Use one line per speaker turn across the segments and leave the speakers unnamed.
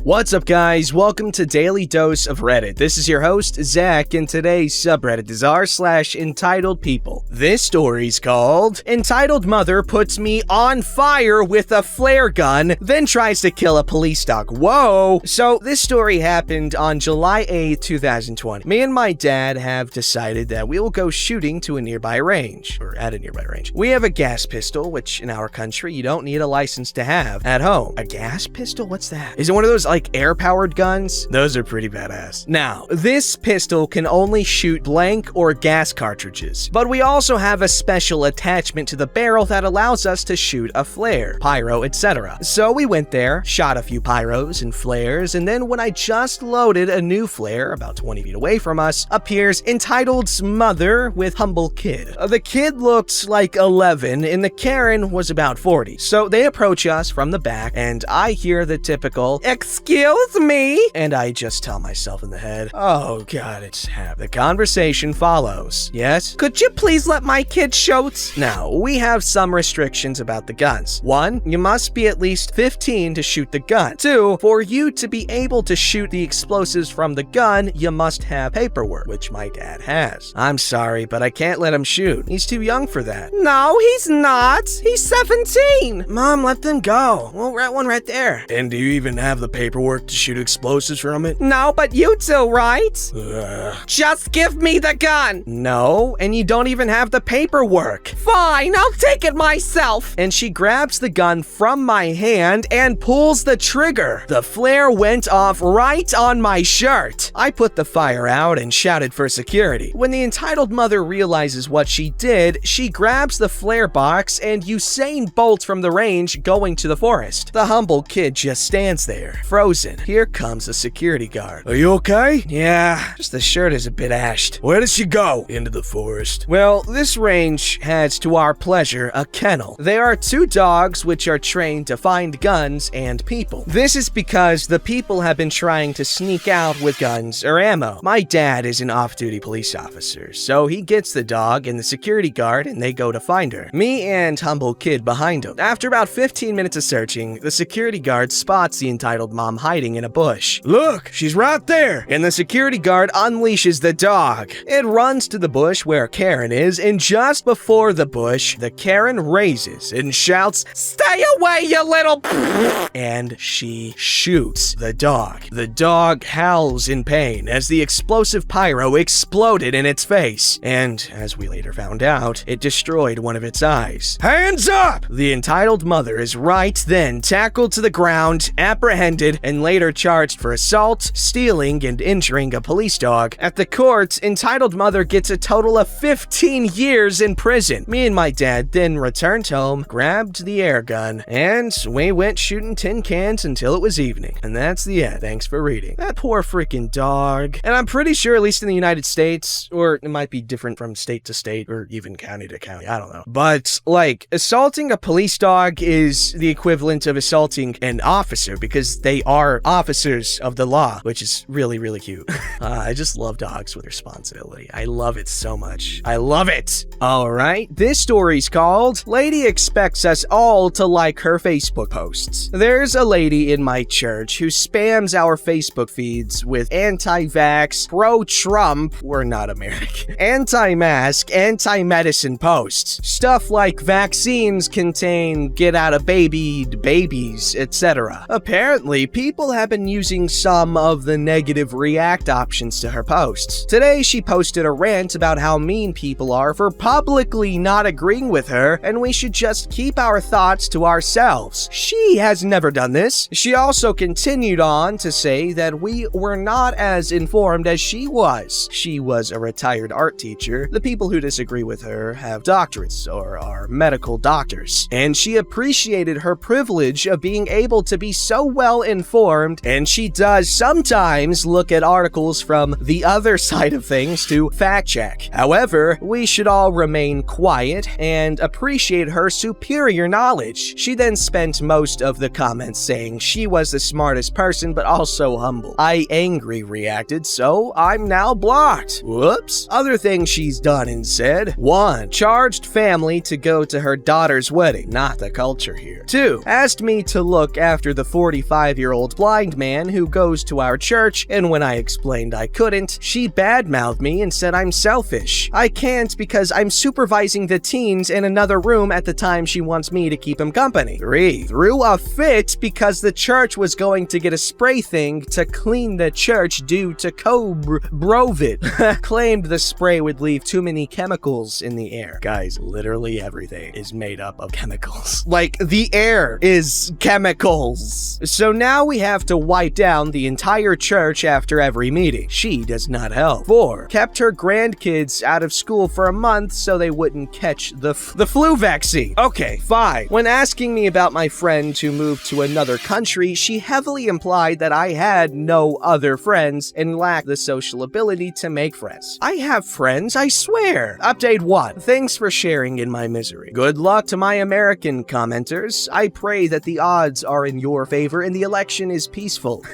What's up, guys? Welcome to Daily Dose of Reddit. This is your host, Zach, and today's subreddit is r/EntitledPeople. This story's called Entitled Mother Puts Me on Fire with a Flare Gun, then Tries to Kill a Police Dog. Whoa! So, this story happened on July 8th, 2020. Me and my dad have decided that we will go shooting to a nearby range, or at a nearby range. We have a gas pistol, which in our country, you don't need a license to have at home. A gas pistol? What's that? Is it one of those like air-powered guns? Those are pretty badass. Now, this pistol can only shoot blank or gas cartridges, but we also have a special attachment to the barrel that allows us to shoot a flare, pyro, etc. So we went there, shot a few pyros and flares, and then when I just loaded a new flare about 20 feet away from us, appears Entitled's mother with humble kid. The kid looked like 11 and the Karen was about 40. So they approach us from the back and I hear the typical, "Excuse me?" And I just tell myself in the head, oh god, it's hap. The conversation follows. Yes? "Could you please let my kid shoot?" Now, we have some restrictions about the guns. 1, you must be at least 15 to shoot the gun. 2, for you to be able to shoot the explosives from the gun, you must have paperwork, which my dad has. I'm sorry, but I can't let him shoot. He's too young for that. "No, he's not. He's 17. Mom, let them go. We'll write one right there. "And do you even have the paperwork to shoot explosives from it?" "No, but you do, right?" "Just give me the gun." "No, and you don't even have the paperwork." "Fine, I'll take it myself." And she grabs the gun from my hand and pulls the trigger. The flare went off right on my shirt. I put the fire out and shouted for security. When the entitled mother realizes what she did, she grabs the flare box and Usain bolts from the range going to the forest. The humble kid just stands there, frozen. Here comes a security guard. "Are you okay?" "Yeah, just the shirt is a bit ashed." "Where does she go?" "Into the forest." Well, this range has, to our pleasure, a kennel. There are 2 dogs which are trained to find guns and people. This is because the people have been trying to sneak out with guns or ammo. My dad is an off-duty police officer, so he gets the dog and the security guard and they go to find her. Me and humble kid behind him. After about 15 minutes of searching, the security guard spots the entitled mom hiding in a bush. "Look, she's right there!" And the security guard unleashes the dog. It runs to the bush where Karen is, and just before the bush, the Karen raises and shouts, "Stay away, you little..." And she shoots the dog. The dog howls in pain as the explosive pyro exploded in its face. And, as we later found out, it destroyed one of its eyes. "Hands up!" The entitled mother is right then tackled to the ground, apprehended, and later charged for assault, stealing, and injuring a police dog. At the court, entitled mother gets a total of 15 years in prison. Me and my dad then returned home, grabbed the air gun, and we went shooting tin cans until it was evening. And that's the end. Thanks for reading. That poor freaking dog. And I'm pretty sure, at least in the United States, or it might be different from state to state, or even county to county, I don't know. But, like, assaulting a police dog is the equivalent of assaulting an officer, because they are officers of the law, which is really, really cute. I just love dogs with responsibility. I love it so much. I love it! Alright, this story's called Lady Expects Us All to Like Her Facebook Posts. There's a lady in my church who spams our Facebook feeds with anti-vax, pro-Trump, we're not American, anti-mask, anti-medicine posts. Stuff like vaccines contain get-out-of-babied babies, etc. Apparently, people have been using some of the negative react options to her posts. Today, she posted a rant about how mean people are for publicly not agreeing with her, and we should just keep our thoughts to ourselves. She has never done this. She also continued on to say that we were not as informed as she was. She was a retired art teacher. The people who disagree with her have doctorates or are medical doctors, and she appreciated her privilege of being able to be so well informed, and she does sometimes look at articles from the other side of things to fact check. However, we should all remain quiet and appreciate her superior knowledge. She then spent most of the comments saying she was the smartest person but also humble. I angry reacted, so I'm now blocked. Whoops. Other things she's done and said: 1. Charged family to go to her daughter's wedding. Not the culture here. 2. Asked me to look after the 45-year-old 40-year-old blind man who goes to our church, and when I explained I couldn't, she badmouthed me and said I'm selfish. I can't because I'm supervising the teens in another room at the time she wants me to keep him company. 3. Threw a fit because the church was going to get a spray thing to clean the church due to Brovid. Claimed the spray would leave too many chemicals in the air. Guys, literally everything is made up of chemicals. Like, the air is chemicals. So now we have to wipe down the entire church after every meeting. She does not help. 4. Kept her grandkids out of school for a month so they wouldn't catch the flu vaccine. Okay, 5. When asking me about my friend who moved to another country, she heavily implied that I had no other friends and lacked the social ability to make friends. I have friends, I swear. Update 1. Thanks for sharing in my misery. Good luck to my American commenters. I pray that the odds are in your favor and the election is peaceful.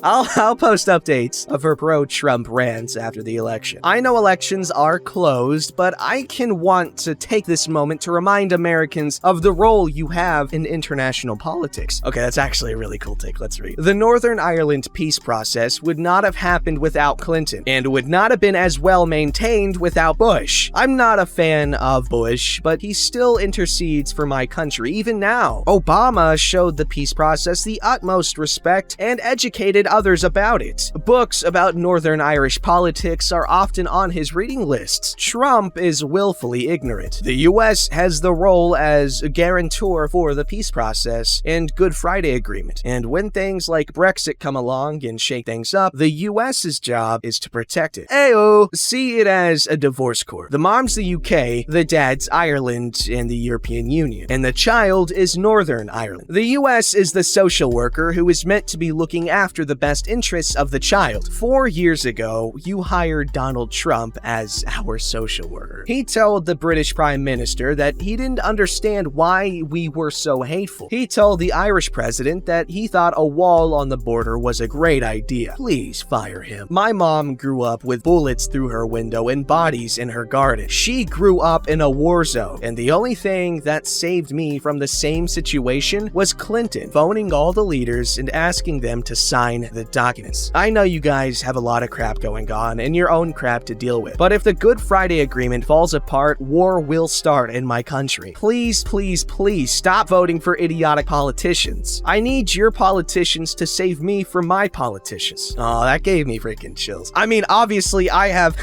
I'll post updates of her pro-Trump rants after the election. I know elections are closed, but I can want to take this moment to remind Americans of the role you have in international politics. Okay, that's actually a really cool take. Let's read. The Northern Ireland peace process would not have happened without Clinton, and would not have been as well maintained without Bush. I'm not a fan of Bush, but he still intercedes for my country even now. Obama showed the peace process the utmost respect and educated others about it. Books about Northern Irish politics are often on his reading lists. Trump is willfully ignorant. The US has the role as a guarantor for the peace process and Good Friday Agreement. And when things like Brexit come along and shake things up, the US's job is to protect it. Ayo! See it as a divorce court. The mom's the UK, the dad's Ireland and the European Union, and the child is Northern Ireland. The US is the social worker who is meant to be looking after the best interests of the child. 4 years ago, you hired Donald Trump as our social worker. He told the British Prime Minister that he didn't understand why we were so hateful. He told the Irish president that he thought a wall on the border was a great idea. Please fire him. My mom grew up with bullets through her window and bodies in her garden. She grew up in a war zone, and the only thing that saved me from the same situation was Clinton phoning all the leaders and asking them to sign the documents. I know you guys have a lot of crap going on and your own crap to deal with, but if the Good Friday Agreement falls apart, war will start in my country. Please, please, please stop voting for idiotic politicians. I need your politicians to save me from my politicians. Oh, that gave me freaking chills. I mean, obviously I have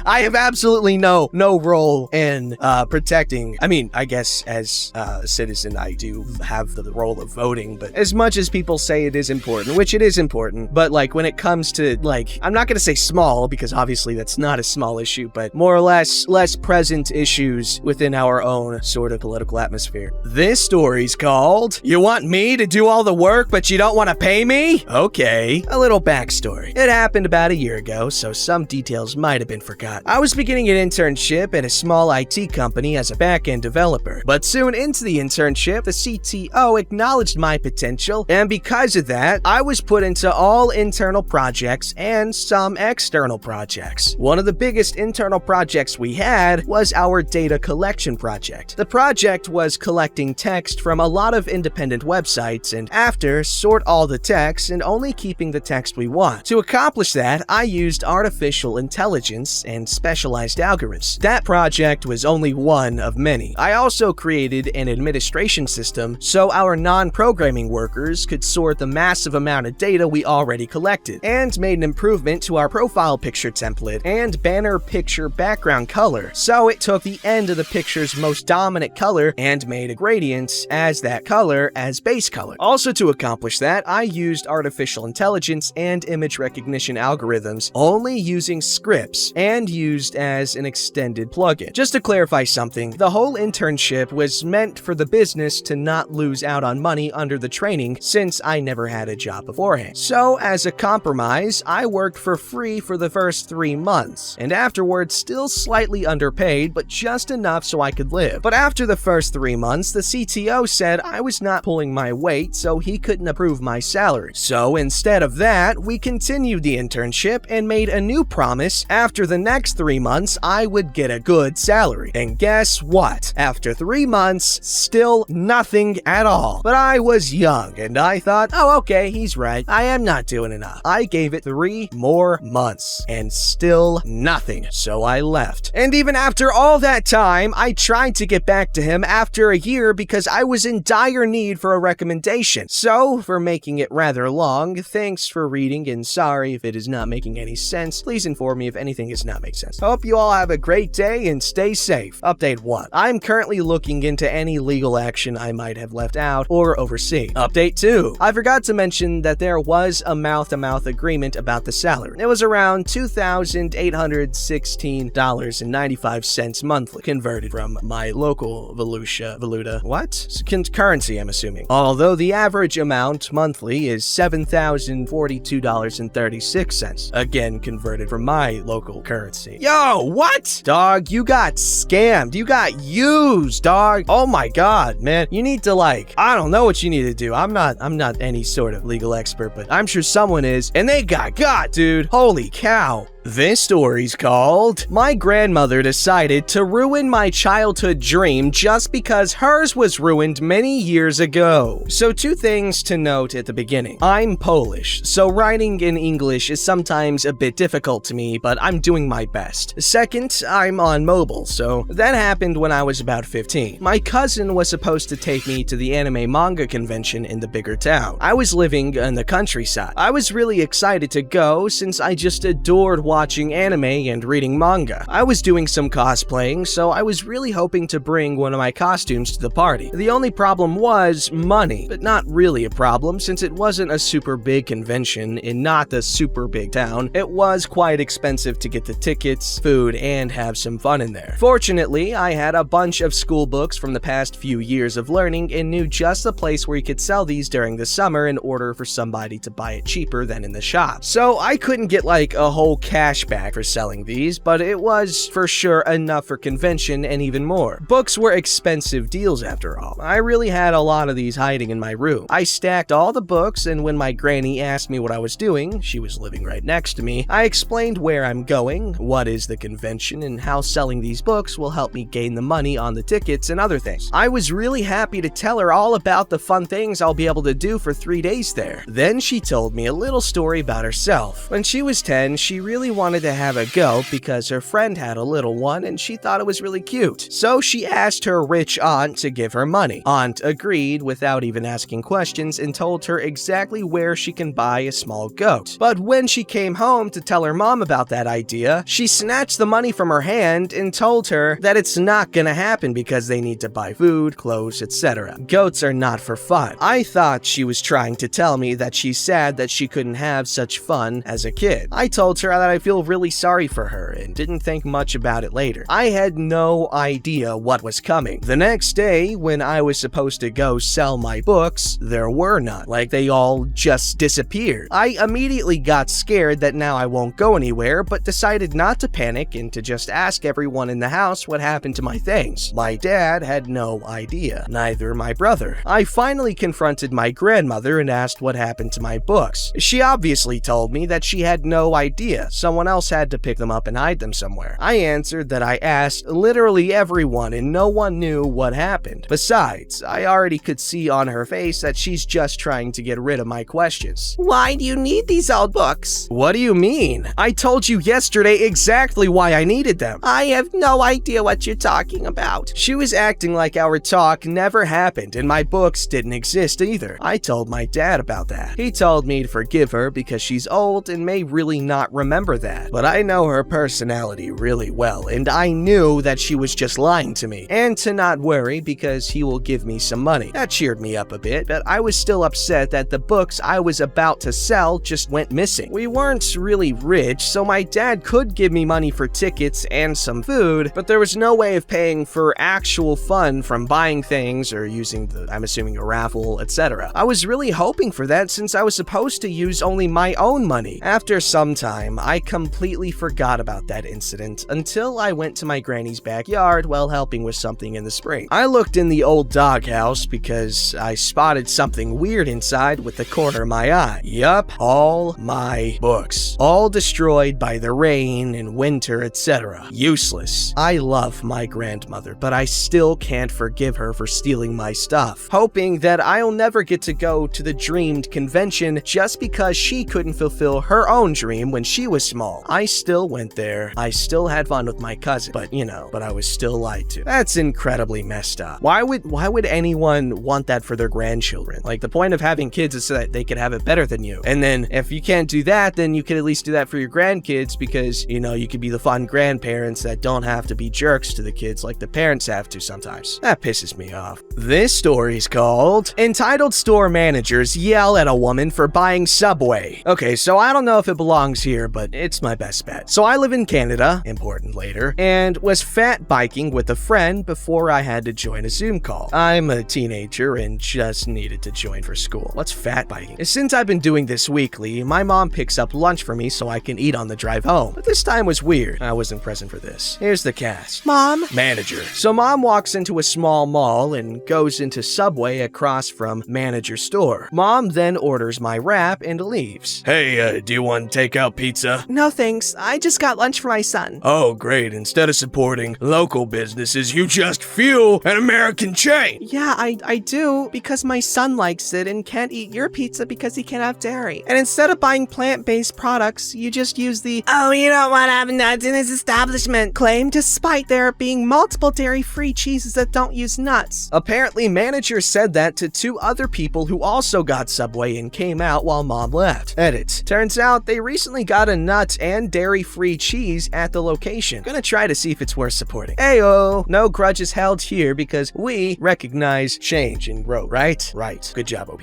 I have absolutely no role in protecting. I mean, I guess as a citizen I do have the role of voting, but as much as people say it is important, which it is important, but like when it comes to like, I'm not gonna say small because obviously that's not a small issue, but more or less present issues within our own sort of political atmosphere. This story's called, You Want Me to Do All the Work but You Don't Want to Pay Me? Okay, a little backstory. It happened about a year ago, so some details might have been forgotten. I was beginning an internship at a small IT company as a back-end developer, but soon into the internship, the CTO acknowledged my potential, and because of that, I was put into all internal projects and some external projects. One of the biggest internal projects we had was our data collection project. The project was collecting text from a lot of independent websites and after sort all the text and only keeping the text we want. To accomplish that, I used artificial intelligence and specialized algorithms. That project was only one of many. I also created an administration system so our non-programming workers could sort the massive amount of data we already collected, and made an improvement to our profile picture template and banner picture background color, so it took the end of the picture's most dominant color and made a gradient as that color as base color. Also to accomplish that, I used artificial intelligence and image recognition algorithms only using scripts and used as an extended plugin. Just to clarify something, the whole internship was meant for the business to not lose out on money under the training since I never had a job beforehand. So as a compromise, I worked for free for the first 3 months, and afterwards still slightly underpaid, but just enough so I could live. But after the first 3 months, the CTO said I was not pulling my weight, so he couldn't approve my salary. So instead of that, we continued the internship and made a new promise after the next next 3 months, I would get a good salary. And guess what? After 3 months, still nothing at all. But I was young, and I thought, oh, okay, he's right. I am not doing enough. I gave it 3 more months, and still nothing. So I left. And even after all that time, I tried to get back to him after a year because I was in dire need for a recommendation. So, for making it rather long, thanks for reading, and sorry if it is not making any sense. Please inform me if anything does not make sense. Hope you all have a great day and stay safe. Update 1. I'm currently looking into any legal action I might have left out or overseen. Update 2. I forgot to mention that there was a mouth-to-mouth agreement about the salary. It was around $2,816.95 monthly, converted from my local valuta. What? Currency, I'm assuming. Although the average amount monthly is $7,042.36, again converted from my local currency. Yo, what? Dog, you got scammed. You got used, dog. Oh my god, man. You need to I don't know what you need to do. I'm not any sort of legal expert, but I'm sure someone is, and they got dude. Holy cow. This story's called, My Grandmother Decided to Ruin My Childhood Dream Just Because Hers Was Ruined Many Years Ago. So 2 things to note at the beginning. I'm Polish, so writing in English is sometimes a bit difficult to me, but I'm doing my best. Second, I'm on mobile, so that happened when I was about 15. My cousin was supposed to take me to the anime manga convention in the bigger town. I was living in the countryside. I was really excited to go since I just adored watching anime and reading manga. I was doing some cosplaying, so I was really hoping to bring one of my costumes to the party. The only problem was money, but not really a problem since it wasn't a super big convention in not the super big town. It was quite expensive to get the tickets, food, and have some fun in there. Fortunately, I had a bunch of school books from the past few years of learning and knew just the place where you could sell these during the summer in order for somebody to buy it cheaper than in the shop. So I couldn't get a whole cashback for selling these, but it was for sure enough for convention and even more. Books were expensive deals after all. I really had a lot of these hiding in my room. I stacked all the books, and when my granny asked me what I was doing, she was living right next to me, I explained where I'm going, what is the convention, and how selling these books will help me gain the money on the tickets and other things. I was really happy to tell her all about the fun things I'll be able to do for 3 days there. Then she told me a little story about herself. When she was 10, she really wanted to have a goat because her friend had a little one and she thought it was really cute. So she asked her rich aunt to give her money. Aunt agreed without even asking questions and told her exactly where she can buy a small goat. But when she came home to tell her mom about that idea, she snatched the money from her hand and told her that it's not gonna happen because they need to buy food, clothes, etc. Goats are not for fun. I thought she was trying to tell me that she's sad that she couldn't have such fun as a kid. I told her that I feel really sorry for her and didn't think much about it later. I had no idea what was coming. The next day, when I was supposed to go sell my books, there were none. They all just disappeared. I immediately got scared that now I won't go anywhere, but decided not to panic and to just ask everyone in the house what happened to my things. My dad had no idea. Neither my brother. I finally confronted my grandmother and asked what happened to my books. She obviously told me that she had no idea. Someone else had to pick them up and hide them somewhere. I answered that I asked literally everyone and no one knew what happened. Besides, I already could see on her face that she's just trying to get rid of my questions. Why do you need these old books? What do you mean? I told you yesterday exactly why I needed them. I have no idea what you're talking about. She was acting like our talk never happened and my books didn't exist either. I told my dad about that. He told me to forgive her because she's old and may really not remember that. But I know her personality really well, and I knew that she was just lying to me, and to not worry because he will give me some money. That cheered me up a bit, but I was still upset that the books I was about to sell just went missing. We weren't really rich, so my dad could give me money for tickets and some food, but there was no way of paying for actual fun from buying things or using I'm assuming a raffle, etc. I was really hoping for that since I was supposed to use only my own money. After some time, I completely forgot about that incident until I went to my granny's backyard while helping with something in the spring. I looked in the old doghouse because I spotted something weird inside with the corner of my eye. Yup, all my books. All destroyed by the rain and winter, etc. Useless. I love my grandmother, but I still can't forgive her for stealing my stuff. Hoping that I'll never get to go to the dreamed convention just because she couldn't fulfill her own dream when she was small. I still went there. I still had fun with my cousin, but I was still lied to. That's incredibly messed up. Why would anyone want that for their grandchildren? Like, the point of having kids is so that they could have it better than you. And then if you can't do that, then you could at least do that for your grandkids because, you could be the fun grandparents that don't have to be jerks to the kids like the parents have to sometimes. That pisses me off. This story's called Entitled Store Managers Yell at a Woman for Buying Subway. Okay, so I don't know if it belongs here, but it's my best bet. So I live in Canada, important later, and was fat biking with a friend before I had to join a Zoom call. I'm a teenager and just needed to join for school. What's fat biking? Since I've been doing this weekly, my mom picks up lunch for me so I can eat on the drive home. But this time was weird. I wasn't present for this. Here's the cast. Mom. Manager. So mom walks into a small mall and goes into Subway across from manager's store. Mom then orders my wrap and leaves. Hey, do you want takeout pizza?
No thanks, I just got lunch for my son.
Oh, great. Instead of supporting local businesses, you just fuel an American chain.
Yeah, I do, because my son likes it and can't eat your pizza because he can't have dairy. And instead of buying plant-based products, you just use the, "Oh, you don't want to have nuts in this establishment" claim, despite there being multiple dairy-free cheeses that don't use nuts.
Apparently, manager said that to two other people who also got Subway and came out while mom left. Edit. Turns out they recently got a nut and dairy-free cheese at the location. Gonna try to see if it's worth supporting. Ayo! No grudges held here because we recognize change and growth, right? Right. Good job, OP.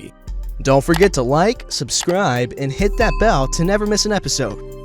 Don't forget to like, subscribe, and hit that bell to never miss an episode.